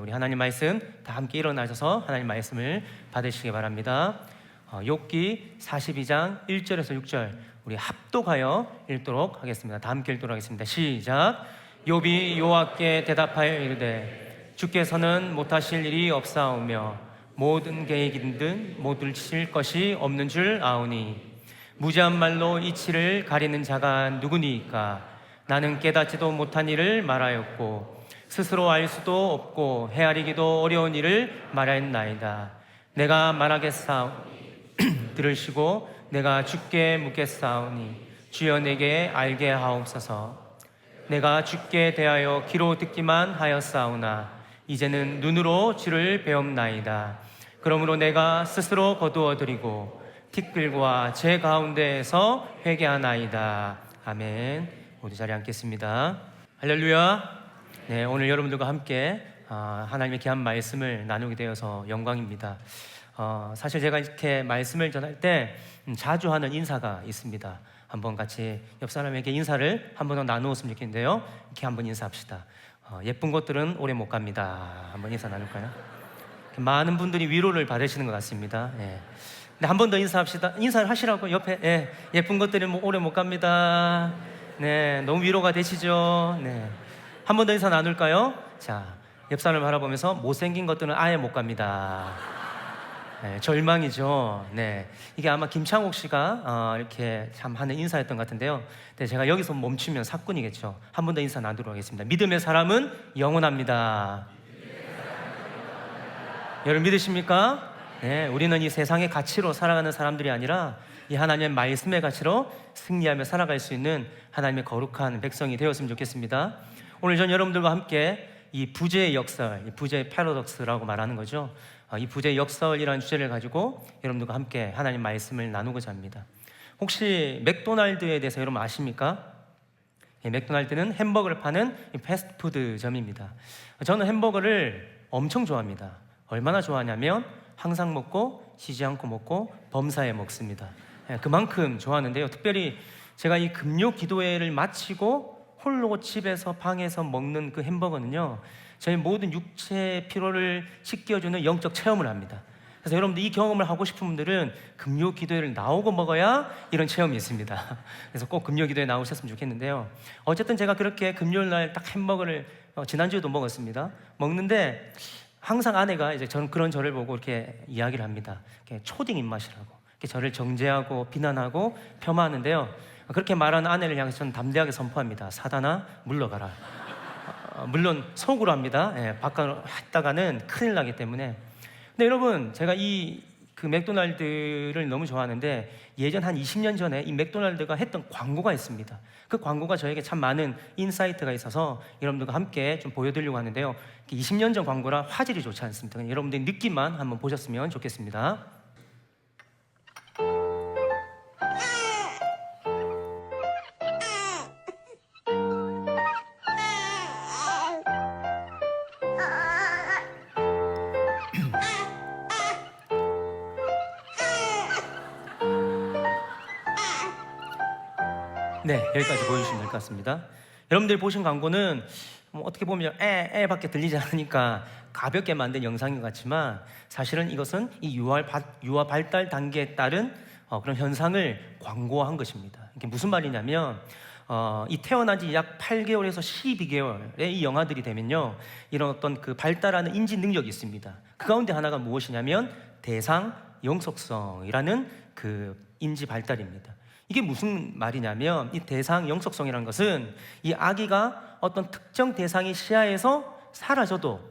우리 하나님 말씀 다 함께 일어나셔서 하나님 말씀을 받으시기 바랍니다. 욥기 42장 1절에서 6절 우리 합독하여 읽도록 하겠습니다. 다 함께 읽도록 하겠습니다. 시작. 욥이 여호와께 대답하여 이르되 주께서는 못하실 일이 없사오며 모든 계획이든 못 들칠 것이 없는 줄 아오니 무지한 말로 이치를 가리는 자가 누구니까? 나는 깨닫지도 못한 일을 말하였고 스스로 알 수도 없고 헤아리기도 어려운 일을 말하였나이다. 내가 말하겠사오니 들으시고 내가 주께 묻겠사오니 주여 내게 알게 하옵소서. 내가 주께 대하여 귀로 듣기만 하였사오나 이제는 눈으로 주를 배움나이다. 그러므로 내가 스스로 거두어드리고 티끌과 제 가운데에서 회개하나이다. 아멘. 모두 자리에 앉겠습니다. 할렐루야. 네, 오늘 여러분들과 함께 하나님의 귀한 말씀을 나누게 되어서 영광입니다. 사실 제가 이렇게 말씀을 전할 때 자주 하는 인사가 있습니다. 한번 같이 옆 사람에게 인사를 한번 더 나누었으면 좋겠는데요. 이렇게 한번 인사합시다. 예쁜 것들은 오래 못 갑니다. 한번 인사 나눌까요? 많은 분들이 위로를 받으시는 것 같습니다. 네. 네, 한 번 더 인사합시다. 인사를 하시라고 옆에. 예쁜 것들은 뭐 오래 못 갑니다. 네, 너무 위로가 되시죠? 네. 한 번 더 인사 나눌까요? 자, 옆 사람을 바라보면서 못생긴 것들은 아예 못 갑니다. 네, 절망이죠. 네, 이게 아마 김창옥 씨가 이렇게 참 하는 인사였던 것 같은데요. 네, 제가 여기서 멈추면 사건이겠죠. 한 번 더 인사 나누도록 하겠습니다. 믿음의 사람은 영원합니다. 여러분 믿으십니까? 네, 우리는 이 세상의 가치로 살아가는 사람들이 아니라 이 하나님의 말씀의 가치로 승리하며 살아갈 수 있는 하나님의 거룩한 백성이 되었으면 좋겠습니다. 오늘 전 여러분들과 함께 이 부재의 역설, 이 부재의 패러독스라고 말하는 거죠. 이 부재의 역설이라는 주제를 가지고 여러분들과 함께 하나님 말씀을 나누고자 합니다. 혹시 맥도날드에 대해서 여러분 아십니까? 맥도날드는 햄버거를 파는 패스트푸드점입니다. 저는 햄버거를 엄청 좋아합니다. 얼마나 좋아하냐면 항상 먹고 쉬지 않고 먹고 범사에 먹습니다. 그만큼 좋아하는데요. 특별히 제가 이 금요 기도회를 마치고 홀로 집에서 방에서 먹는 그 햄버거는요, 저희 모든 육체의 피로를 씻겨주는 영적 체험을 합니다. 그래서 여러분들 이 경험을 하고 싶은 분들은 금요 기도회를 나오고 먹어야 이런 체험이 있습니다. 그래서 꼭 금요 기도회 나오셨으면 좋겠는데요. 어쨌든 제가 그렇게 금요일 날 딱 햄버거를 지난주에도 먹었습니다. 먹는데 항상 아내가 이제 그런 저를 보고 이렇게 이야기를 합니다. 이렇게 초딩 입맛이라고. 이렇게 저를 정죄하고 비난하고 폄하하는데요. 그렇게 말하는 아내를 향해서 저는 담대하게 선포합니다. 사단아, 물러가라. 물론 속으로 합니다. 바깥으로 했다가는 큰일 나기 때문에. 근데 여러분, 제가 그 맥도날드를 너무 좋아하는데 예전 한 20년 전에 이 맥도날드가 했던 광고가 있습니다. 그 광고가 저에게 참 많은 인사이트가 있어서 여러분들과 함께 좀 보여드리려고 하는데요. 20년 전 광고라 화질이 좋지 않습니다. 여러분들이 느낌만 한번 보셨으면 좋겠습니다. 네, 여기까지 보여주시면 될 것 같습니다. 여러분들이 보신 광고는 어떻게 보면 밖에 들리지 않으니까 가볍게 만든 영상인 것 같지만 사실은 이것은 이 유아 발달 단계에 따른 그런 현상을 광고한 것입니다. 이게 무슨 말이냐면 이 태어난 지 약 8개월에서 12개월의 이 영아들이 되면요, 이런 어떤 그 발달하는 인지 능력이 있습니다. 그 가운데 하나가 무엇이냐면 대상 영속성이라는 그 인지 발달입니다. 이게 무슨 말이냐면 이 대상 영속성이라는 것은 이 아기가 어떤 특정 대상의 시야에서 사라져도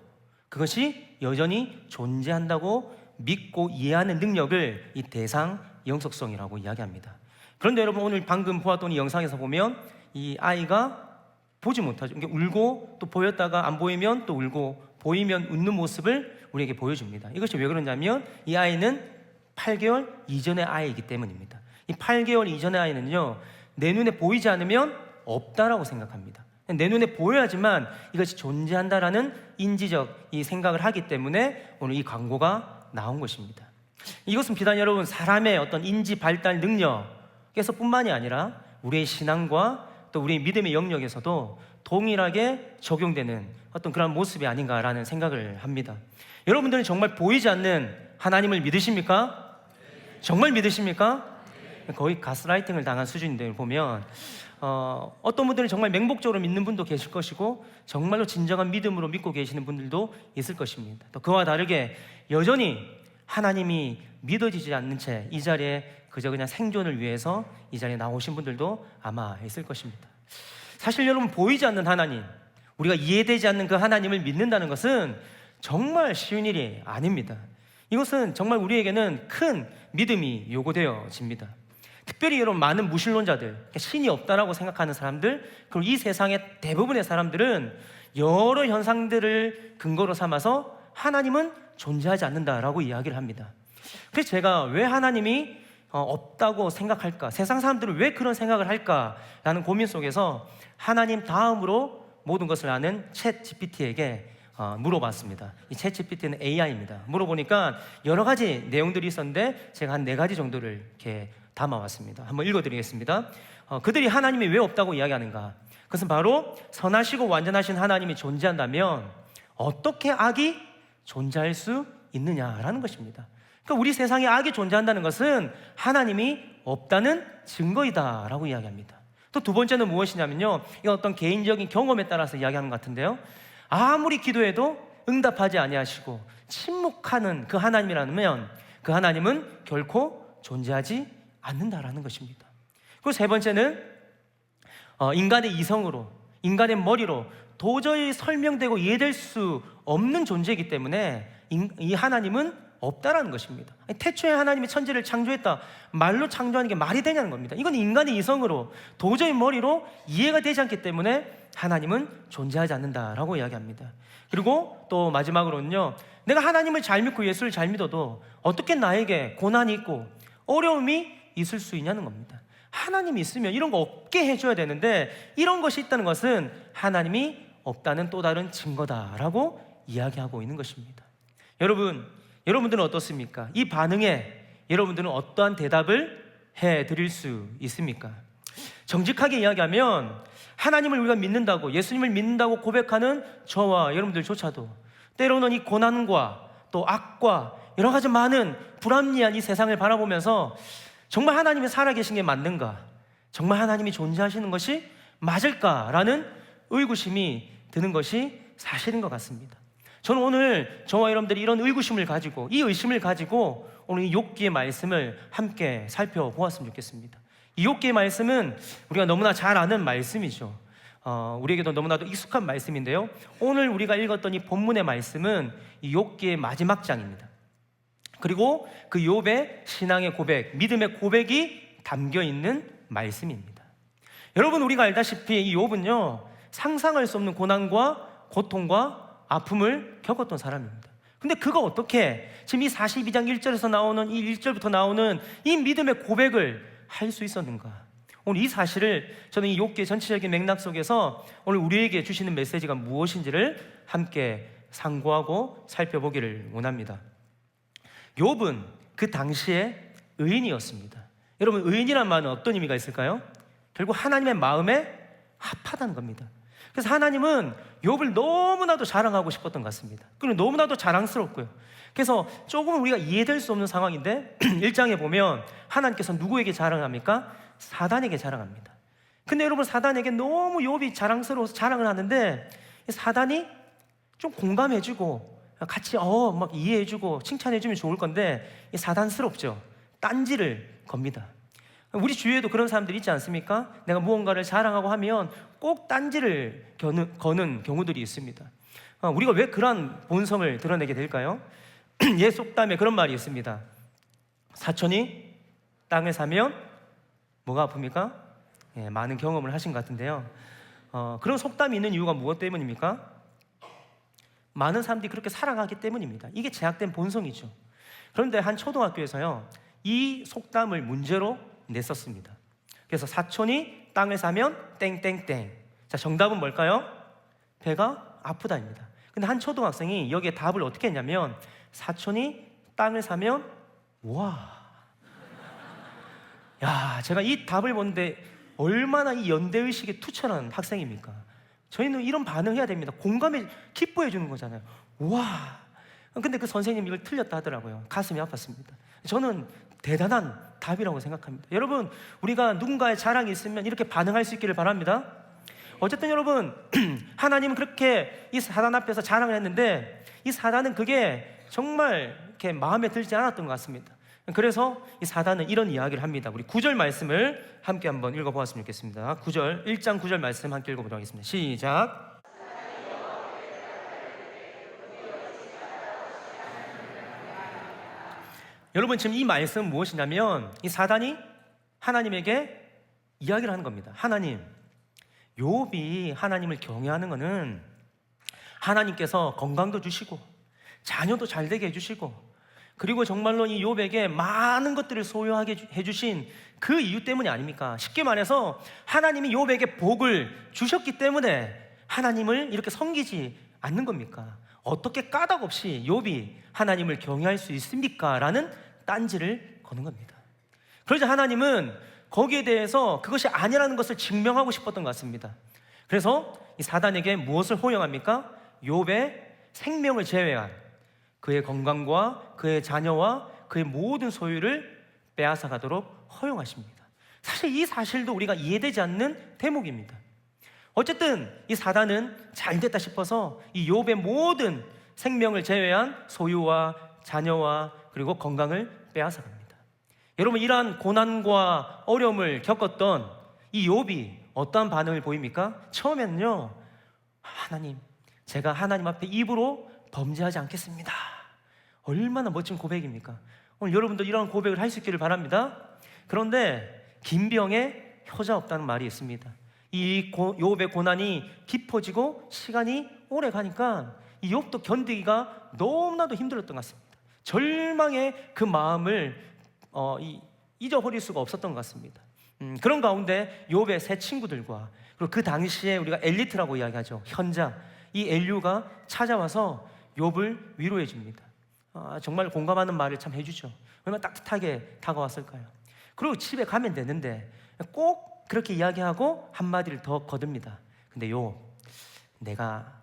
그것이 여전히 존재한다고 믿고 이해하는 능력을 이 대상 영속성이라고 이야기합니다. 그런데 여러분, 오늘 방금 보았던 이 영상에서 보면 이 아이가 보지 못하죠. 이게 울고 또 보였다가 안 보이면 또 울고 보이면 웃는 모습을 우리에게 보여줍니다. 이것이 왜 그러냐면 이 아이는 8개월 이전의 아이이기 때문입니다. 이 8개월 이전의 아이는요, 내 눈에 보이지 않으면 없다라고 생각합니다. 내 눈에 보여야지만 이것이 존재한다라는 인지적 이 생각을 하기 때문에 오늘 이 광고가 나온 것입니다. 이것은 비단 여러분 사람의 어떤 인지 발달 능력에서 뿐만이 아니라 우리의 신앙과 또 우리의 믿음의 영역에서도 동일하게 적용되는 어떤 그런 모습이 아닌가라는 생각을 합니다. 여러분들은 정말 보이지 않는 하나님을 믿으십니까? 정말 믿으십니까? 거의 가스라이팅을 당한 수준인데 보면 어떤 분들은 정말 맹목적으로 믿는 분도 계실 것이고 정말로 진정한 믿음으로 믿고 계시는 분들도 있을 것입니다. 또 그와 다르게 여전히 하나님이 믿어지지 않는 채 이 자리에 그저 그냥 생존을 위해서 이 자리에 나오신 분들도 아마 있을 것입니다. 사실 여러분, 보이지 않는 하나님, 우리가 이해되지 않는 그 하나님을 믿는다는 것은 정말 쉬운 일이 아닙니다. 이것은 정말 우리에게는 큰 믿음이 요구되어집니다. 특별히 여러분, 많은 무신론자들, 신이 없다라고 생각하는 사람들, 그리고 이 세상의 대부분의 사람들은 여러 현상들을 근거로 삼아서 하나님은 존재하지 않는다라고 이야기를 합니다. 그래서 제가 왜 하나님이 없다고 생각할까, 세상 사람들은 왜 그런 생각을 할까라는 고민 속에서 하나님 다음으로 모든 것을 아는 챗 GPT에게 물어봤습니다. 이 챗 GPT는 AI입니다. 물어보니까 여러 가지 내용들이 있었는데 제가 한 4가지 정도를 이렇게 담아왔습니다. 한번 읽어드리겠습니다. 그들이 하나님이 왜 없다고 이야기하는가? 그것은 바로 선하시고 완전하신 하나님이 존재한다면 어떻게 악이 존재할 수 있느냐라는 것입니다. 그러니까 우리 세상에 악이 존재한다는 것은 하나님이 없다는 증거이다라고 이야기합니다. 또 두 번째는 무엇이냐면요, 이건 어떤 개인적인 경험에 따라서 이야기하는 것 같은데요, 아무리 기도해도 응답하지 아니하시고 침묵하는 그 하나님이라면 그 하나님은 결코 존재하지 않는다라는 것입니다. 그리고 세 번째는 인간의 이성으로, 인간의 머리로 도저히 설명되고 이해될 수 없는 존재이기 때문에 이 하나님은 없다라는 것입니다. 태초에 하나님이 천지를 창조했다, 말로 창조하는 게 말이 되냐는 겁니다. 이건 인간의 이성으로 도저히 머리로 이해가 되지 않기 때문에 하나님은 존재하지 않는다라고 이야기합니다. 그리고 또 마지막으로는요, 내가 하나님을 잘 믿고 예수를 잘 믿어도 어떻게 나에게 고난이 있고 어려움이 있을 수 있냐는 겁니다. 하나님이 있으면 이런 거 없게 해줘야 되는데 이런 것이 있다는 것은 하나님이 없다는 또 다른 증거다라고 이야기하고 있는 것입니다. 여러분들은 어떻습니까? 이 반응에 여러분들은 어떠한 대답을 해드릴 수 있습니까? 정직하게 이야기하면 하나님을 우리가 믿는다고, 예수님을 믿는다고 고백하는 저와 여러분들조차도 때로는 이 고난과 또 악과 여러 가지 많은 불합리한 이 세상을 바라보면서 정말 하나님이 살아계신 게 맞는가? 정말 하나님이 존재하시는 것이 맞을까라는 의구심이 드는 것이 사실인 것 같습니다. 저는 오늘 저와 여러분들이 이런 의구심을 가지고, 이 의심을 가지고 오늘 이 욥기의 말씀을 함께 살펴보았으면 좋겠습니다. 이 욥기의 말씀은 우리가 너무나 잘 아는 말씀이죠. 우리에게도 너무나도 익숙한 말씀인데요, 오늘 우리가 읽었던 이 본문의 말씀은 이 욥기의 마지막 장입니다. 그리고 그 욥의 신앙의 고백, 믿음의 고백이 담겨있는 말씀입니다. 여러분, 우리가 알다시피 이 욥은요, 상상할 수 없는 고난과 고통과 아픔을 겪었던 사람입니다. 근데 그가 어떻게 지금 이 42장 1절에서 나오는 이 1절부터 나오는 이 믿음의 고백을 할 수 있었는가? 오늘 이 사실을 저는 이 욥기의 전체적인 맥락 속에서 오늘 우리에게 주시는 메시지가 무엇인지를 함께 상고하고 살펴보기를 원합니다. 욥은 그 당시에 의인이었습니다. 여러분, 의인이란 말은 어떤 의미가 있을까요? 결국 하나님의 마음에 합하다는 겁니다. 그래서 하나님은 욥을 너무나도 자랑하고 싶었던 것 같습니다. 그리고 너무나도 자랑스럽고요. 그래서 조금 우리가 이해될 수 없는 상황인데 1장에 보면 하나님께서 누구에게 자랑합니까? 사단에게 자랑합니다. 근데 여러분, 사단에게 너무 욥이 자랑스러워서 자랑을 하는데 사단이 좀 공감해주고 같이 막 이해해주고 칭찬해주면 좋을 건데 사단스럽죠. 딴지를 겁니다. 우리 주위에도 그런 사람들이 있지 않습니까? 내가 무언가를 자랑하고 하면 꼭 딴지를 거는 경우들이 있습니다. 우리가 왜 그런 본성을 드러내게 될까요? 옛 속담에 그런 말이 있습니다. 사촌이 땅을 사면 뭐가 아픕니까? 많은 경험을 하신 것 같은데요, 그런 속담이 있는 이유가 무엇 때문입니까? 많은 사람들이 그렇게 살아가기 때문입니다. 이게 제약된 본성이죠. 그런데 한 초등학교에서요, 이 속담을 문제로 냈었습니다. 그래서 사촌이 땅을 사면 땡땡땡. 자, 정답은 뭘까요? 배가 아프다입니다. 근데 한 초등학생이 여기에 답을 어떻게 했냐면, 사촌이 땅을 사면 와. 야, 제가 이 답을 보는데 얼마나 이 연대의식에 투철한 학생입니까? 저희는 이런 반응해야 됩니다. 공감해, 기뻐해 주는 거잖아요. 와. 근데 그 선생님이 이걸 틀렸다 하더라고요. 가슴이 아팠습니다. 저는 대단한 답이라고 생각합니다. 여러분, 우리가 누군가의 자랑이 있으면 이렇게 반응할 수 있기를 바랍니다. 어쨌든 여러분, 하나님은 그렇게 이 사단 앞에서 자랑을 했는데 이 사단은 그게 정말 이렇게 마음에 들지 않았던 것 같습니다. 그래서 이 사단은 이런 이야기를 합니다. 우리 9절 말씀을 함께 한번 읽어보았으면 좋겠습니다. 9절, 1장 9절 말씀 함께 읽어보도록 하겠습니다. 시작. 여러분, 지금 이 말씀은 무엇이냐면 이 사단이 하나님에게 이야기를 하는 겁니다. 하나님, 욥이 하나님을 경외하는 것은 하나님께서 건강도 주시고 자녀도 잘 되게 해주시고 그리고 정말로 이 욥에게 많은 것들을 소유하게 해주신 그 이유 때문이 아닙니까? 쉽게 말해서 하나님이 욥에게 복을 주셨기 때문에 하나님을 이렇게 섬기지 않는 겁니까? 어떻게 까닭 없이 욥이 하나님을 경외할 수 있습니까? 라는 딴지를 거는 겁니다. 그러자 하나님은 거기에 대해서 그것이 아니라는 것을 증명하고 싶었던 것 같습니다. 그래서 이 사단에게 무엇을 허용합니까? 욥의 생명을 제외한 그의 건강과 그의 자녀와 그의 모든 소유를 빼앗아 가도록 허용하십니다. 사실 이 사실도 우리가 이해되지 않는 대목입니다. 어쨌든 이 사단은 잘 됐다 싶어서 이 욥의 모든 생명을 제외한 소유와 자녀와 그리고 건강을 빼앗아 갑니다. 여러분, 이러한 고난과 어려움을 겪었던 이 욥이 어떠한 반응을 보입니까? 처음에는요, 하나님, 제가 하나님 앞에 입으로 범죄하지 않겠습니다. 얼마나 멋진 고백입니까? 오늘 여러분도 이런 고백을 할 수 있기를 바랍니다. 그런데 김병에 효자 없다는 말이 있습니다. 이 욥의 고난이 깊어지고 시간이 오래 가니까 이 욥도 견디기가 너무나도 힘들었던 것 같습니다. 절망의 그 마음을 잊어버릴 수가 없었던 것 같습니다. 그런 가운데 욥의 세 친구들과 그리고 그 당시에 우리가 엘리트라고 이야기하죠. 현자, 이 엘류가 찾아와서 욥을 위로해 줍니다. 정말 공감하는 말을 참 해주죠. 얼마나 따뜻하게 다가왔을까요? 그리고 집에 가면 되는데 꼭 그렇게 이야기하고 한마디를 더 거듭니다. 근데 욥, 내가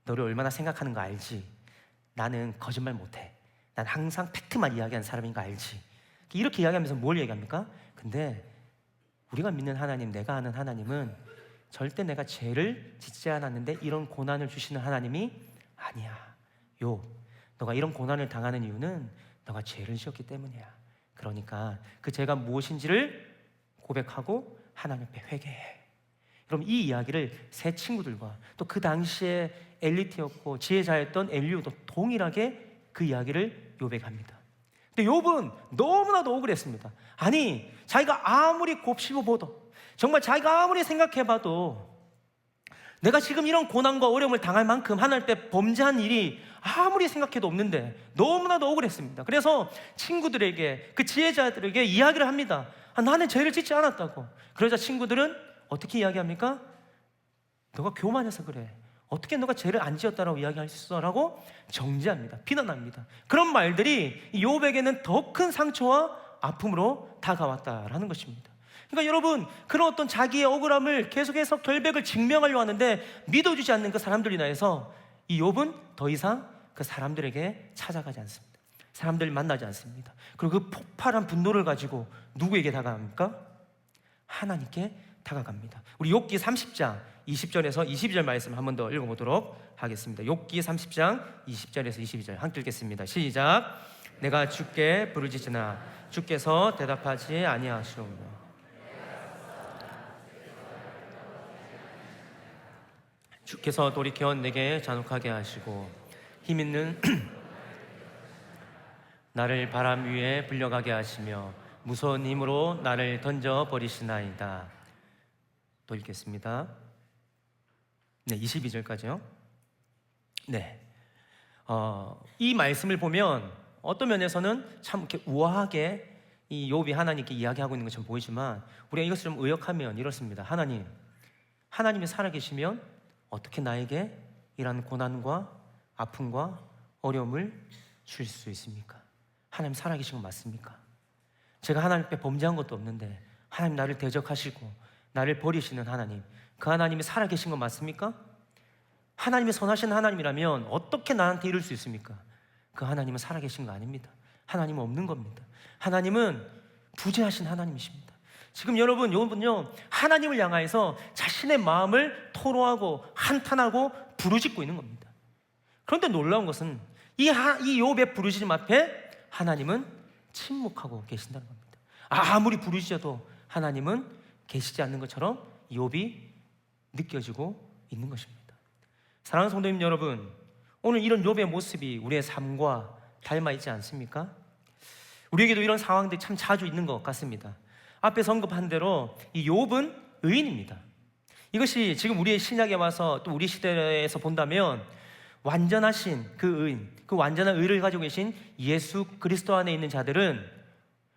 너를 얼마나 생각하는 거 알지? 나는 거짓말 못해. 난 항상 팩트만 이야기하는 사람인 거 알지? 이렇게 이야기하면서 뭘 얘기합니까? 근데 우리가 믿는 하나님, 내가 아는 하나님은 절대 내가 죄를 짓지 않았는데 이런 고난을 주시는 하나님이 아니야. 욥, 너가 이런 고난을 당하는 이유는 너가 죄를 지었기 때문이야. 그러니까 그 죄가 무엇인지를 고백하고 하나님 앞에 회개해. 그럼 이 이야기를 세 친구들과 또 그 당시에 엘리트였고 지혜자였던 엘리후도 동일하게 그 이야기를 욥에게 합니다. 근데 욥은 너무나도 억울했습니다. 아니, 자기가 아무리 곱씹어봐도, 정말 자기가 아무리 생각해봐도 내가 지금 이런 고난과 어려움을 당할 만큼 하나님 앞에 범죄한 일이 아무리 생각해도 없는데 너무나도 억울했습니다. 그래서 친구들에게, 그 지혜자들에게 이야기를 합니다. 나는 죄를 짓지 않았다고. 그러자 친구들은 어떻게 이야기합니까? 너가 교만해서 그래. 어떻게 너가 죄를 안 지었다라고 이야기할 수 있어? 라고 정죄합니다. 비난합니다. 그런 말들이 욥에게는 더 큰 상처와 아픔으로 다가왔다라는 것입니다. 그러니까 여러분, 그런 어떤 자기의 억울함을 계속해서 결백을 증명하려고 하는데 믿어주지 않는 그 사람들로 인해서 이 욥은 더 이상 그 사람들에게 찾아가지 않습니다. 사람들을 만나지 않습니다. 그리고 그 폭발한 분노를 가지고 누구에게 다가갑니까? 하나님께 다가갑니다. 우리 욥기 30장 20절에서 22절 말씀 한 번 더 읽어보도록 하겠습니다. 욥기 30장 20절에서 22절 함께 읽겠습니다. 시작. 내가 주께 부르짖으나 주께서 대답하지 아니하시오며 주께서 돌이켜 내게 잔혹하게 하시고 힘 있는 나를 바람 위에 불려가게 하시며 무서운 힘으로 나를 던져버리시나이다. 또 읽겠습니다. 네, 22절까지요. 네, 이 말씀을 보면 어떤 면에서는 참 이렇게 우아하게 이 욥이 하나님께 이야기하고 있는 것처럼 보이지만 우리가 이것을 좀 의역하면 이렇습니다. 하나님이 살아계시면 어떻게 나에게 이러한 고난과 아픔과 어려움을 주실 수 있습니까? 하나님 살아계신 건 맞습니까? 제가 하나님 앞에 범죄한 것도 없는데 하나님 나를 대적하시고 나를 버리시는 하나님, 그 하나님이 살아계신 건 맞습니까? 하나님이 선하신 하나님이라면 어떻게 나한테 이럴 수 있습니까? 그 하나님은 살아계신 거 아닙니다. 하나님은 없는 겁니다. 하나님은 부재하신 하나님이십니다. 지금 여러분요, 하나님을 향하여서 자신의 마음을 토로하고 한탄하고 부르짖고 있는 겁니다. 그런데 놀라운 것은 이 욥의 부르짖음 앞에 하나님은 침묵하고 계신다는 겁니다. 아무리 부르짖어도 하나님은 계시지 않는 것처럼 욥이 느껴지고 있는 것입니다. 사랑하는 성도님 여러분, 오늘 이런 욥의 모습이 우리의 삶과 닮아 있지 않습니까? 우리에게도 이런 상황들이 참 자주 있는 것 같습니다. 앞에서 언급한 대로 이 욥은 의인입니다. 이것이 지금 우리의 신약에 와서 또 우리 시대에서 본다면 완전하신 그 의인, 그 완전한 의를 가지고 계신 예수 그리스도 안에 있는 자들은,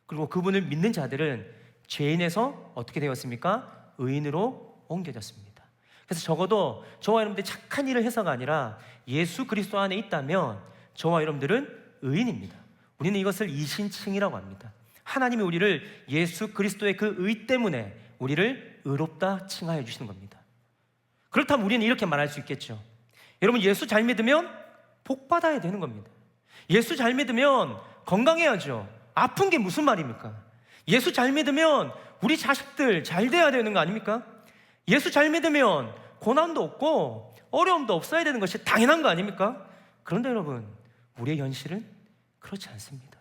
그리고 그분을 믿는 자들은 죄인에서 어떻게 되었습니까? 의인으로 옮겨졌습니다. 그래서 적어도 저와 여러분들이 착한 일을 해서가 아니라 예수 그리스도 안에 있다면 저와 여러분들은 의인입니다. 우리는 이것을 이신칭이라고 합니다. 하나님이 우리를 예수 그리스도의 그 의 때문에 우리를 의롭다 칭하여 주시는 겁니다. 그렇다면 우리는 이렇게 말할 수 있겠죠. 여러분, 예수 잘 믿으면 복 받아야 되는 겁니다. 예수 잘 믿으면 건강해야죠. 아픈 게 무슨 말입니까? 예수 잘 믿으면 우리 자식들 잘 돼야 되는 거 아닙니까? 예수 잘 믿으면 고난도 없고 어려움도 없어야 되는 것이 당연한 거 아닙니까? 그런데 여러분, 우리의 현실은 그렇지 않습니다.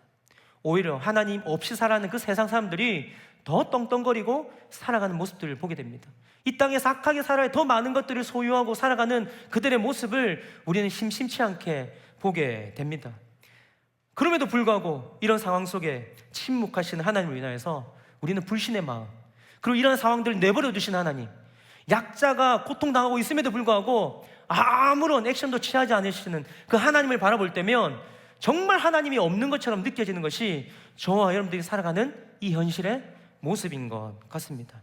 오히려 하나님 없이 살아가는 그 세상 사람들이 더 떵떵거리고 살아가는 모습들을 보게 됩니다. 이 땅에서 악하게 살아야 더 많은 것들을 소유하고 살아가는 그들의 모습을 우리는 심심치 않게 보게 됩니다. 그럼에도 불구하고 이런 상황 속에 침묵하시는 하나님을 인하여서 우리는 불신의 마음, 그리고 이런 상황들을 내버려 두신 하나님, 약자가 고통당하고 있음에도 불구하고 아무런 액션도 취하지 않으시는 그 하나님을 바라볼 때면 정말 하나님이 없는 것처럼 느껴지는 것이 저와 여러분들이 살아가는 이 현실의 모습인 것 같습니다.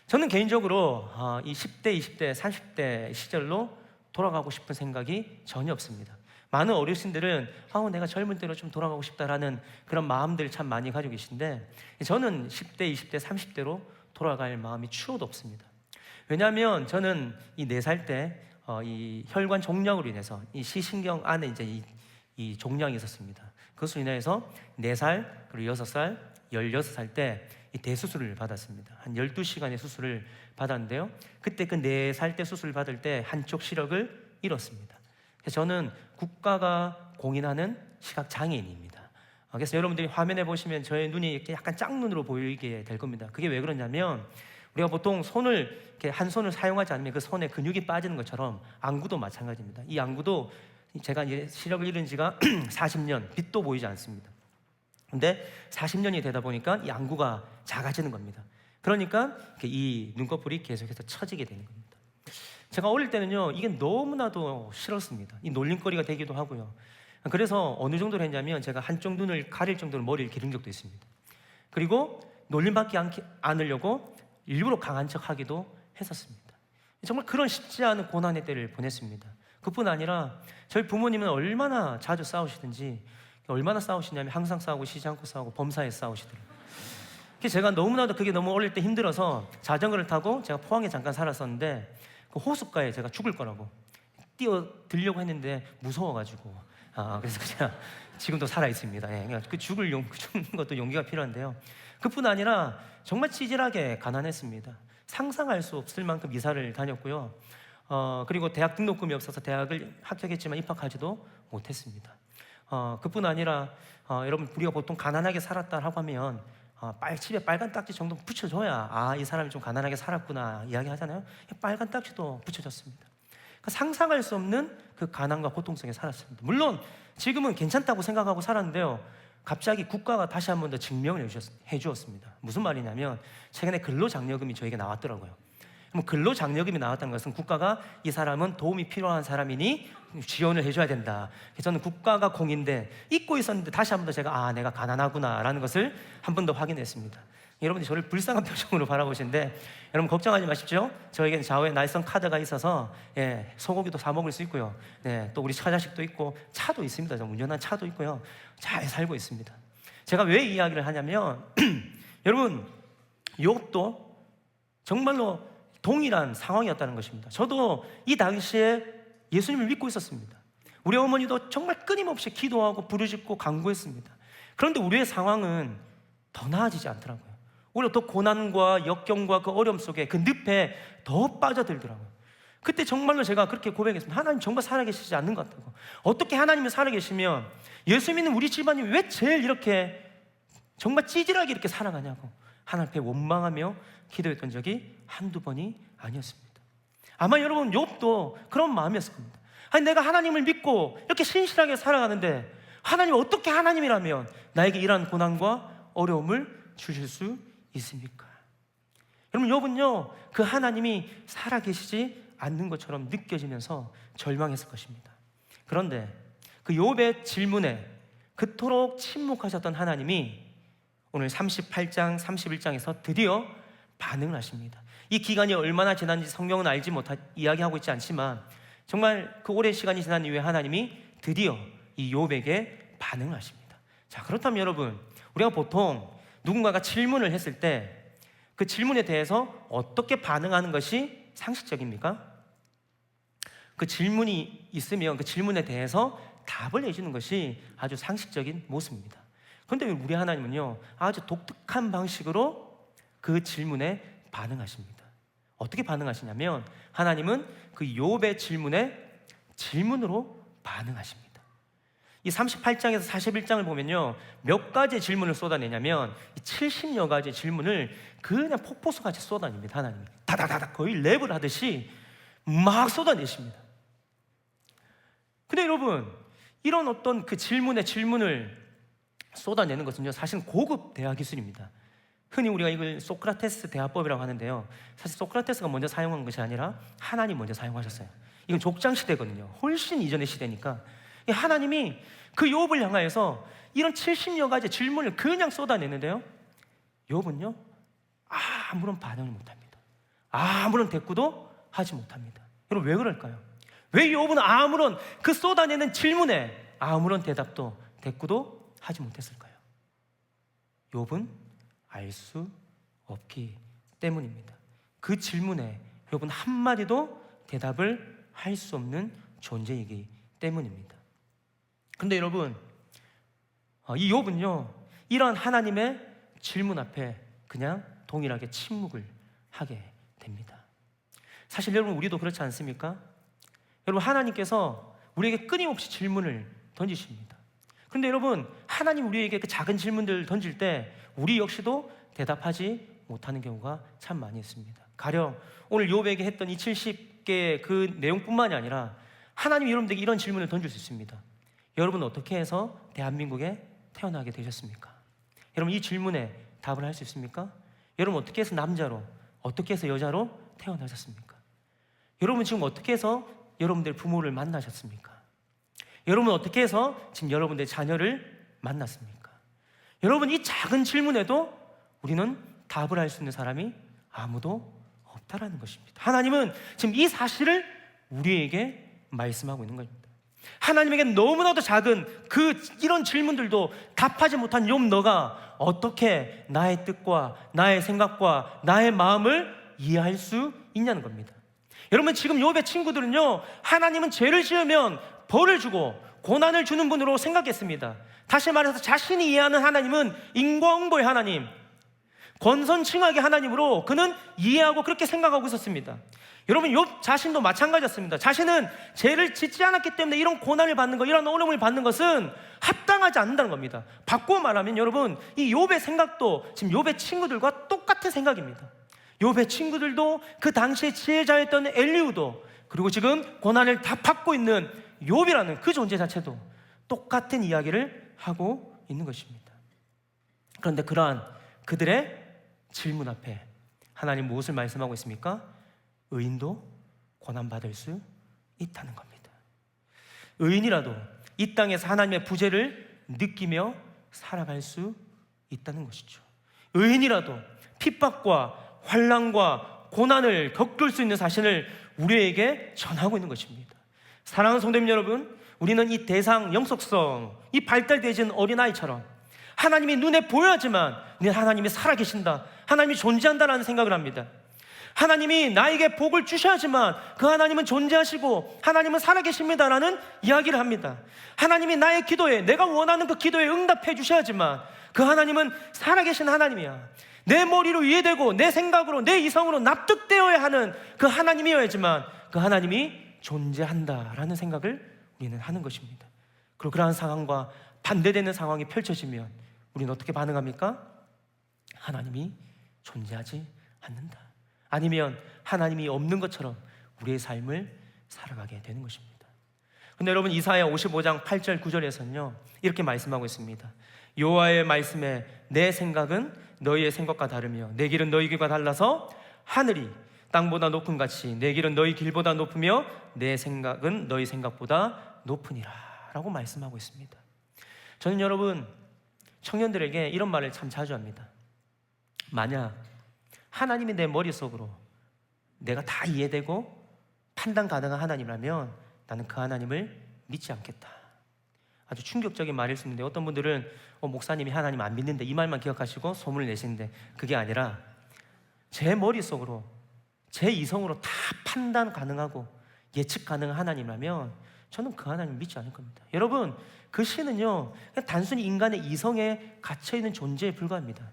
저는 개인적으로 이 10대, 20대, 30대 시절로 돌아가고 싶은 생각이 전혀 없습니다. 많은 어르신들은 내가 젊은 때로 좀 돌아가고 싶다라는 그런 마음들 참 많이 가지고 계신데, 저는 10대, 20대, 30대로 돌아갈 마음이 추호도 없습니다. 왜냐하면 저는 이 4살 때 이 혈관 종양으로 인해서 이 시신경 안에 이제 이 종양이 있었습니다. 그것으로 인해서 4살, 그리고 6살, 16살 때 이 대수술을 받았습니다. 한 12시간의 수술을 받았는데요, 그때 그 4살 때 수술을 받을 때 한쪽 시력을 잃었습니다. 그래서 저는 국가가 공인하는 시각장애인입니다. 그래서 여러분들이 화면에 보시면 저의 눈이 이렇게 약간 짝눈으로 보이게 될 겁니다. 그게 왜 그러냐면, 우리가 보통 손을 이렇게 한 손을 사용하지 않으면 그 손에 근육이 빠지는 것처럼 안구도 마찬가지입니다. 이 안구도 제가 이제 시력을 잃은 지가 40년, 빛도 보이지 않습니다. 근데 40년이 되다 보니까 이 안구가 작아지는 겁니다. 그러니까 이 눈꺼풀이 계속해서 처지게 되는 겁니다. 제가 어릴 때는요, 이게 너무나도 싫었습니다. 이 놀림거리가 되기도 하고요. 그래서 어느 정도로 했냐면, 제가 한쪽 눈을 가릴 정도로 머리를 기른 적도 있습니다. 그리고 놀림받지 않으려고 일부러 강한 척 하기도 했었습니다. 정말 그런 쉽지 않은 고난의 때를 보냈습니다. 그뿐 아니라 저희 부모님은 얼마나 자주 싸우시든지, 얼마나 싸우시냐면 항상 싸우고 쉬지 않고 싸우고 범사에 싸우시더라고요. 제가 너무나도 그게 너무 어릴 때 힘들어서 자전거를 타고 제가 포항에 잠깐 살았었는데, 그 호숫가에 제가 죽을 거라고 뛰어들려고 했는데 무서워가지고 그래서 그냥 지금도 살아있습니다. 그 죽는 것도 용기가 필요한데요, 그뿐 아니라 정말 치질하게 가난했습니다. 상상할 수 없을 만큼 이사를 다녔고요. 그리고 대학 등록금이 없어서 대학을 합격했지만 입학하지도 못했습니다. 그뿐 아니라 여러분, 우리가 보통 가난하게 살았다라고 하면 집에 빨간 딱지 정도 붙여줘야 이 사람이 좀 가난하게 살았구나 이야기하잖아요. 빨간 딱지도 붙여졌습니다. 그러니까 상상할 수 없는 그 가난과 고통 속에 살았습니다. 물론 지금은 괜찮다고 생각하고 살았는데요, 갑자기 국가가 다시 한 번 더 증명을 해주었습니다. 무슨 말이냐면, 최근에 근로장려금이 저에게 나왔더라고요. 그럼 근로장려금이 나왔다는 것은 국가가 이 사람은 도움이 필요한 사람이니 지원을 해줘야 된다. 그래서 저는 국가가 공인데 잊고 있었는데 다시 한 번 더 제가 내가 가난하구나 라는 것을 한 번 더 확인했습니다. 여러분들이 저를 불쌍한 표정으로 바라보시는데, 여러분 걱정하지 마십시오. 저에게는 좌우에 날선 카드가 있어서 소고기도 사 먹을 수 있고요, 또 우리 처자식도 있고 차도 있습니다. 운전한 차도 있고요, 잘 살고 있습니다. 제가 왜 이 이야기를 하냐면 여러분, 욥도 정말로 동일한 상황이었다는 것입니다. 저도 이 당시에 예수님을 믿고 있었습니다. 우리 어머니도 정말 끊임없이 기도하고 부르짖고 간구했습니다. 그런데 우리의 상황은 더 나아지지 않더라고요. 오히려 더 고난과 역경과 그 어려움 속에 그 늪에 더 빠져들더라고요. 그때 정말로 제가 그렇게 고백했습니다. 하나님 정말 살아계시지 않는 것 같다고. 어떻게 하나님이 살아계시면 예수 믿는 우리 집안이 왜 제일 이렇게 정말 찌질하게 이렇게 살아가냐고 하나님 앞에 원망하며 기도했던 적이 한두 번이 아니었습니다. 아마 여러분 욥도 그런 마음이었을 겁니다. 아니 내가 하나님을 믿고 이렇게 신실하게 살아가는데 하나님 어떻게 하나님이라면 나에게 이러한 고난과 어려움을 주실 수 있습니까? 여러분 욥은요 그 하나님이 살아계시지 않는 것처럼 느껴지면서 절망했을 것입니다. 그런데 그 욥의 질문에 그토록 침묵하셨던 하나님이 오늘 38장 31장에서 드디어 반응을 하십니다. 이 기간이 얼마나 지난지 성경은 알지 못하 이야기하고 있지 않지만 정말 그 오랜 시간이 지난 이후에 하나님이 드디어 이 욥에게 반응을 하십니다. 자, 그렇다면 여러분 우리가 보통 누군가가 질문을 했을 때 그 질문에 대해서 어떻게 반응하는 것이 상식적입니까? 그 질문이 있으면 그 질문에 대해서 답을 내주는 것이 아주 상식적인 모습입니다. 그런데 우리 하나님은요 아주 독특한 방식으로 그 질문에 반응하십니다. 어떻게 반응하시냐면 하나님은 그 욥의 질문에 질문으로 반응하십니다. 이 38장에서 41장을 보면요 몇 가지의 질문을 쏟아내냐면 70여 가지의 질문을 그냥 폭포수같이 쏟아냅니다. 하나님이 다다다다 거의 랩을 하듯이 막 쏟아내십니다. 근데 여러분 이런 어떤 그 질문에 질문을 쏟아내는 것은요 사실 고급 대화 기술입니다. 흔히 우리가 이걸 소크라테스 대화법이라고 하는데요, 사실 소크라테스가 먼저 사용한 것이 아니라 하나님 먼저 사용하셨어요. 이건 족장 시대거든요. 훨씬 이전의 시대니까 하나님이 그 욥을 향하여서 이런 70여 가지 질문을 그냥 쏟아내는데요 욥은요 아무런 반응을 못합니다. 아무런 대꾸도 하지 못합니다. 여러분 왜 그럴까요? 왜 욥은 아무런 그 쏟아내는 질문에 아무런 대답도 대꾸도 하지 못했을까요? 욥은 알 수 없기 때문입니다. 그 질문에 욥은 한마디도 대답을 할 수 없는 존재이기 때문입니다. 그런데 여러분 이 욥은요 이러한 하나님의 질문 앞에 그냥 동일하게 침묵을 하게 됩니다. 사실 여러분 우리도 그렇지 않습니까? 여러분 하나님께서 우리에게 끊임없이 질문을 던지십니다. 그런데 여러분 하나님 우리에게 그 작은 질문들을 던질 때 우리 역시도 대답하지 못하는 경우가 참 많이 있습니다. 가령 오늘 욥에게 했던 이 70개의 그 내용뿐만이 아니라 하나님이 여러분들에게 이런 질문을 던질 수 있습니다. 여러분 어떻게 해서 대한민국에 태어나게 되셨습니까? 여러분 이 질문에 답을 할 수 있습니까? 여러분 어떻게 해서 남자로 어떻게 해서 여자로 태어나셨습니까? 여러분 지금 어떻게 해서 여러분들 부모를 만나셨습니까? 여러분 어떻게 해서 지금 여러분들의 자녀를 만났습니까? 여러분 이 작은 질문에도 우리는 답을 할 수 있는 사람이 아무도 없다라는 것입니다. 하나님은 지금 이 사실을 우리에게 말씀하고 있는 겁니다. 하나님에게 너무나도 작은 이런 질문들도 답하지 못한 욥 너가 어떻게 나의 뜻과 나의 생각과 나의 마음을 이해할 수 있냐는 겁니다. 여러분 지금 욥의 친구들은요 하나님은 죄를 지으면 벌을 주고 고난을 주는 분으로 생각했습니다. 다시 말해서 자신이 이해하는 하나님은 인과응보의 하나님, 권선징악의 하나님으로 그는 이해하고 그렇게 생각하고 있었습니다. 여러분 욥 자신도 마찬가지였습니다. 자신은 죄를 짓지 않았기 때문에 이런 고난을 받는 것, 이런 어려움을 받는 것은 합당하지 않는다는 겁니다. 바꾸어 말하면 여러분 이 욥의 생각도 지금 욥의 친구들과 똑같은 생각입니다. 욥의 친구들도 그 당시에 지혜자였던 엘리후도 그리고 지금 고난을 다 받고 있는 욥이라는 그 존재 자체도 똑같은 이야기를 하고 있는 것입니다. 그런데 그러한 그들의 질문 앞에 하나님 무엇을 말씀하고 있습니까? 의인도 고난받을 수 있다는 겁니다. 의인이라도 이 땅에서 하나님의 부재를 느끼며 살아갈 수 있다는 것이죠. 의인이라도 핍박과 환난과 고난을 겪을 수 있는 사실을 우리에게 전하고 있는 것입니다. 사랑하는 성도님 여러분, 우리는 이 대상 영속성, 이 발달되어진 어린아이처럼 하나님이 눈에 보여야지만 우리는 하나님이 살아계신다, 하나님이 존재한다라는 생각을 합니다. 하나님이 나에게 복을 주셔야지만 그 하나님은 존재하시고 하나님은 살아계십니다라는 이야기를 합니다. 하나님이 나의 기도에, 내가 원하는 그 기도에 응답해 주셔야지만 그 하나님은 살아계신 하나님이야. 내 머리로 이해되고 내 생각으로 내 이성으로 납득되어야 하는 그 하나님이어야지만 그 하나님이 존재한다라는 생각을 우리는 하는 것입니다. 그리고 그러한 상황과 반대되는 상황이 펼쳐지면 우리는 어떻게 반응합니까? 하나님이 존재하지 않는다. 아니면 하나님이 없는 것처럼 우리의 삶을 살아가게 되는 것입니다. 그런데 여러분, 이사야 55장 8절 9절에서는요 이렇게 말씀하고 있습니다. 여호와의 말씀에 내 생각은 너희의 생각과 다르며 내 길은 너희 길과 달라서 하늘이 땅보다 높음 같이 내 길은 너희 길보다 높으며 내 생각은 너희 생각보다 높으니라 라고 말씀하고 있습니다. 저는 여러분, 청년들에게 이런 말을 참 자주 합니다. 만약 하나님이 내 머릿속으로 내가 다 이해되고 판단 가능한 하나님이라면 나는 그 하나님을 믿지 않겠다. 아주 충격적인 말일 수 있는데 어떤 분들은 목사님이 하나님 안 믿는데 이 말만 기억하시고 소문을 내시는데, 그게 아니라 제 머릿속으로 제 이성으로 다 판단 가능하고 예측 가능한 하나님이라면 저는 그 하나님 믿지 않을 겁니다. 여러분, 그 신은요 그냥 단순히 인간의 이성에 갇혀있는 존재에 불과합니다.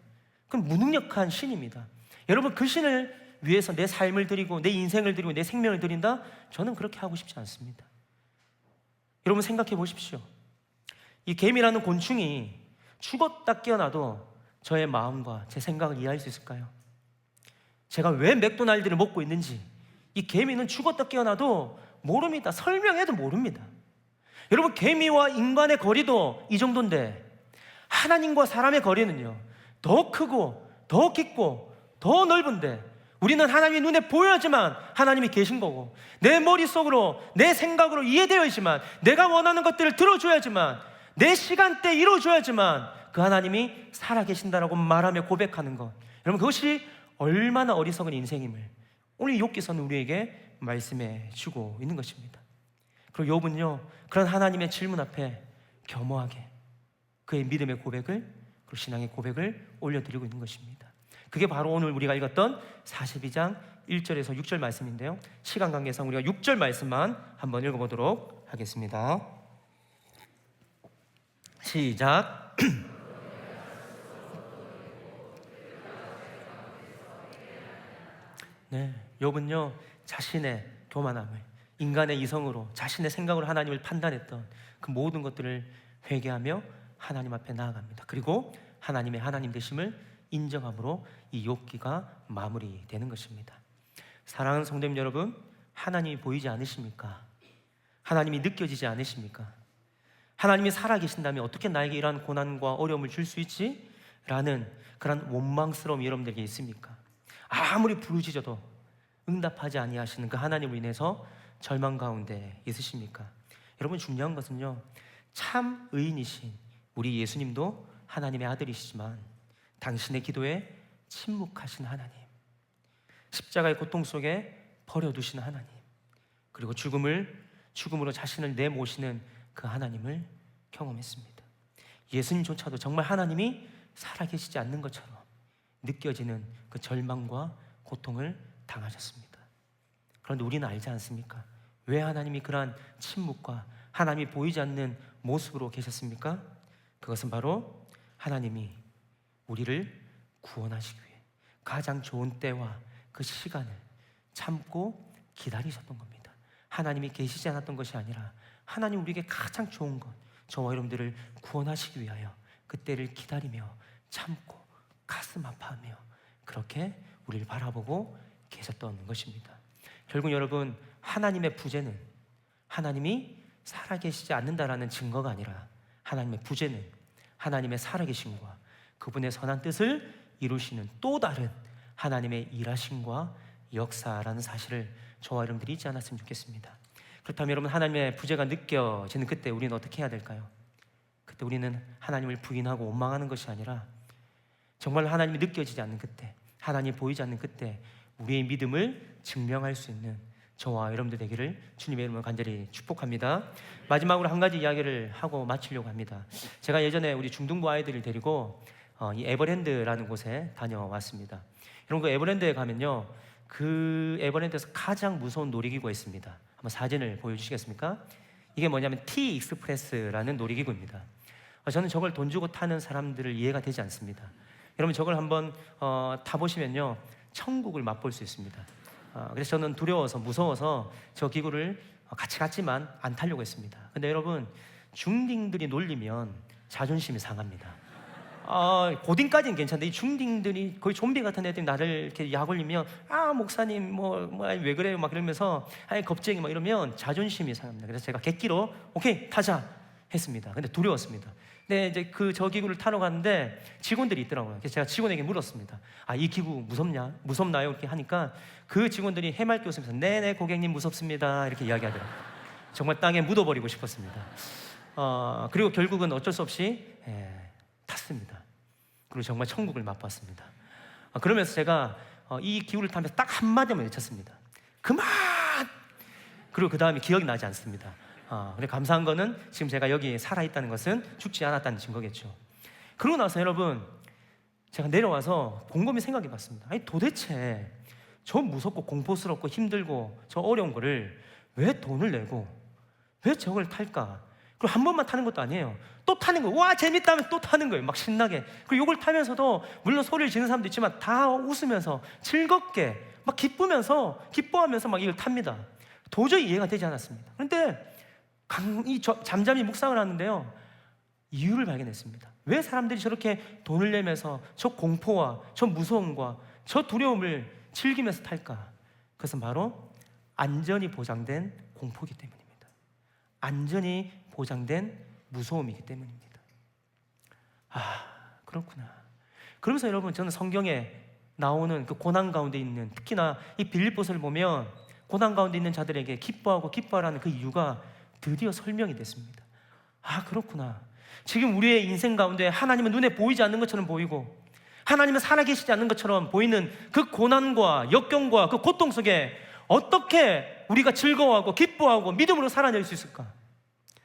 그건 무능력한 신입니다. 여러분, 그 신을 위해서 내 삶을 드리고 내 인생을 드리고 내 생명을 드린다? 저는 그렇게 하고 싶지 않습니다. 여러분, 생각해 보십시오. 이 개미라는 곤충이 죽었다 깨어나도 저의 마음과 제 생각을 이해할 수 있을까요? 제가 왜 맥도날드를 먹고 있는지 이 개미는 죽었다 깨어나도 모릅니다. 설명해도 모릅니다. 여러분, 개미와 인간의 거리도 이 정도인데 하나님과 사람의 거리는요 더 크고 더 깊고 더 넓은데 우리는 하나님이 눈에 보여야지만 하나님이 계신 거고, 내 머릿속으로 내 생각으로 이해되어야지만, 내가 원하는 것들을 들어줘야지만, 내 시간대에 이루어줘야지만 그 하나님이 살아계신다라고 말하며 고백하는 것, 여러분, 그것이 얼마나 어리석은 인생임을 오늘 욥기서는 우리에게 말씀해 주고 있는 것입니다. 그리고 욥은요 그런 하나님의 질문 앞에 겸허하게 그의 믿음의 고백을, 그리고 신앙의 고백을 올려드리고 있는 것입니다. 그게 바로 오늘 우리가 읽었던 42장 1절에서 6절 말씀인데요, 시간 관계상 우리가 6절 말씀만 한번 읽어보도록 하겠습니다. 시작. 네, 욥은요 자신의 교만함을, 인간의 이성으로 자신의 생각으로 하나님을 판단했던 그 모든 것들을 회개하며 하나님 앞에 나아갑니다. 그리고 하나님의 하나님 되심을 인정함으로 이 욥기가 마무리되는 것입니다. 사랑하는 성도님 여러분, 하나님이 보이지 않으십니까? 하나님이 느껴지지 않으십니까? 하나님이 살아계신다면 어떻게 나에게 이러한 고난과 어려움을 줄 수 있지? 라는 그런 원망스러움이 여러분들에게 있습니까? 아무리 부르짖어도 응답하지 아니하시는 그 하나님으로 인해서 절망 가운데 있으십니까? 여러분, 중요한 것은요 참 의인이신 우리 예수님도 하나님의 아들이시지만 당신의 기도에 침묵하신 하나님, 십자가의 고통 속에 버려두시는 하나님, 그리고 죽음으로 자신을 내모시는 그 하나님을 경험했습니다. 예수님조차도 정말 하나님이 살아계시지 않는 것처럼 느껴지는 그 절망과 고통을 당하셨습니다. 그런데 우리는 알지 않습니까? 왜 하나님이 그러한 침묵과 하나님이 보이지 않는 모습으로 계셨습니까? 그것은 바로 하나님이 우리를 구원하시기 위해 가장 좋은 때와 그 시간을 참고 기다리셨던 겁니다. 하나님이 계시지 않았던 것이 아니라 하나님 우리에게 가장 좋은 것, 저와 여러분들을 구원하시기 위하여 그 때를 기다리며 참고 가슴 아파하며 그렇게 우리를 바라보고 계셨던 것입니다. 결국 여러분, 하나님의 부재는 하나님이 살아계시지 않는다라는 증거가 아니라 하나님의 부재는 하나님의 살아계심과 그분의 선한 뜻을 이루시는 또 다른 하나님의 일하심과 역사라는 사실을 저와 여러분들이 잊지 않았으면 좋겠습니다. 그렇다면 여러분, 하나님의 부재가 느껴지는 그때 우리는 어떻게 해야 될까요? 그때 우리는 하나님을 부인하고 원망하는 것이 아니라 정말 하나님이 느껴지지 않는 그때, 하나님이 보이지 않는 그때 우리의 믿음을 증명할 수 있는 저와 여러분들 되기를 주님의 이름으로 간절히 축복합니다. 마지막으로 한 가지 이야기를 하고 마치려고 합니다. 제가 예전에 우리 중등부 아이들을 데리고 이 에버랜드라는 곳에 다녀왔습니다. 여러분, 그 에버랜드에 가면요 그 에버랜드에서 가장 무서운 놀이기구가 있습니다. 한번 사진을 보여주시겠습니까? 이게 뭐냐면 T-익스프레스라는 놀이기구입니다. 저는 저걸 돈 주고 타는 사람들을 이해가 되지 않습니다. 여러분 저걸 한번 타보시면요, 천국을 맛볼 수 있습니다. 그래서 저는 두려워서 무서워서 저 기구를 같이 갔지만 안 타려고 했습니다. 근데 여러분, 중딩들이 놀리면 자존심이 상합니다. 고딩까지는 괜찮은데 이 중딩들이 거의 좀비 같은 애들이 나를 이렇게 약 올리면 목사님 왜 그래요 막 이러면서 겁쟁이 막 이러면 자존심이 상합니다. 그래서 제가 객기로 오케이 타자 했습니다. 근데 두려웠습니다. 근데 이제 저 기구를 타러 갔는데 직원들이 있더라고요. 그래서 제가 직원에게 물었습니다. 이 기구 무섭나요? 이렇게 하니까 그 직원들이 해맑게 웃으면서 네네 고객님 무섭습니다 이렇게 이야기하더라고요. 정말 땅에 묻어버리고 싶었습니다. 그리고 결국은 어쩔 수 없이 탔습니다. 그리고 정말 천국을 맛봤습니다. 그러면서 제가 이 기구를 타면서 딱 한마디만 외쳤습니다. 그만! 그리고 그 다음에 기억이 나지 않습니다. 근데 감사한 거는 지금 제가 여기 살아있다는 것은 죽지 않았다는 증거겠죠. 그러고 나서 여러분, 제가 내려와서 곰곰이 생각해 봤습니다. 도대체 저 무섭고 공포스럽고 힘들고 저 어려운 거를 왜 돈을 내고 왜 저걸 탈까? 그리고 한 번만 타는 것도 아니에요. 또 타는 거예요. 와 재밌다면 또 타는 거예요. 막 신나게. 그리고 이걸 타면서도 물론 소리를 지르는 사람도 있지만 다 웃으면서 즐겁게 막 기뻐하면서 막 이걸 탑니다. 도저히 이해가 되지 않았습니다. 그런데 잠잠히 묵상을 하는데요, 이유를 발견했습니다. 왜 사람들이 저렇게 돈을 내면서 저 공포와 저 무서움과 저 두려움을 즐기면서 탈까? 그것은 바로 안전이 보장된 공포이기 때문입니다. 안전이 보장된 무서움이기 때문입니다. 그렇구나. 그러면서 여러분, 저는 성경에 나오는 그 고난 가운데 있는, 특히나 이 빌립보서를 보면 고난 가운데 있는 자들에게 기뻐하라는 그 이유가 드디어 설명이 됐습니다. 그렇구나. 지금 우리의 인생 가운데 하나님은 눈에 보이지 않는 것처럼 보이고 하나님은 살아계시지 않는 것처럼 보이는 그 고난과 역경과 그 고통 속에 어떻게 우리가 즐거워하고 기뻐하고 믿음으로 살아낼 수 있을까?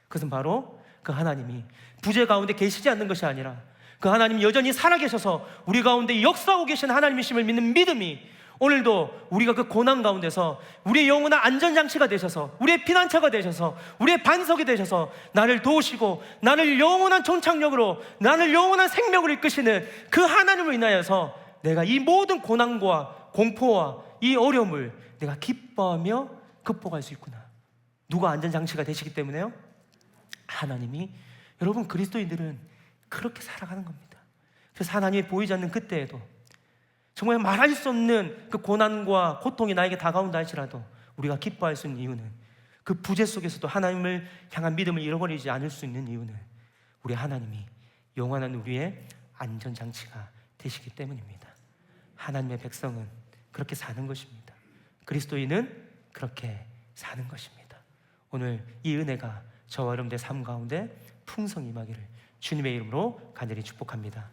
그것은 바로 그 하나님이 부재 가운데 계시지 않는 것이 아니라 그 하나님이 여전히 살아계셔서 우리 가운데 역사하고 계신 하나님이심을 믿는 믿음이 오늘도 우리가 그 고난 가운데서 우리의 영원한 안전장치가 되셔서 우리의 피난처가 되셔서 우리의 반석이 되셔서 나를 도우시고 나를 영원한 종착역으로 나를 영원한 생명으로 이끄시는 그 하나님을 인하여서 내가 이 모든 고난과 공포와 이 어려움을 내가 기뻐하며 극복할 수 있구나. 누가 안전장치가 되시기 때문에요? 하나님이. 여러분, 그리스도인들은 그렇게 살아가는 겁니다. 그래서 하나님이 보이지 않는 그때에도 정말 말할 수 없는 그 고난과 고통이 나에게 다가온다 할지라도 우리가 기뻐할 수 있는 이유는, 그 부재 속에서도 하나님을 향한 믿음을 잃어버리지 않을 수 있는 이유는 우리 하나님이 영원한 우리의 안전장치가 되시기 때문입니다. 하나님의 백성은 그렇게 사는 것입니다. 그리스도인은 그렇게 사는 것입니다. 오늘 이 은혜가 저와 여러분들의 삶 가운데 풍성히 임하기를 주님의 이름으로 간절히 축복합니다.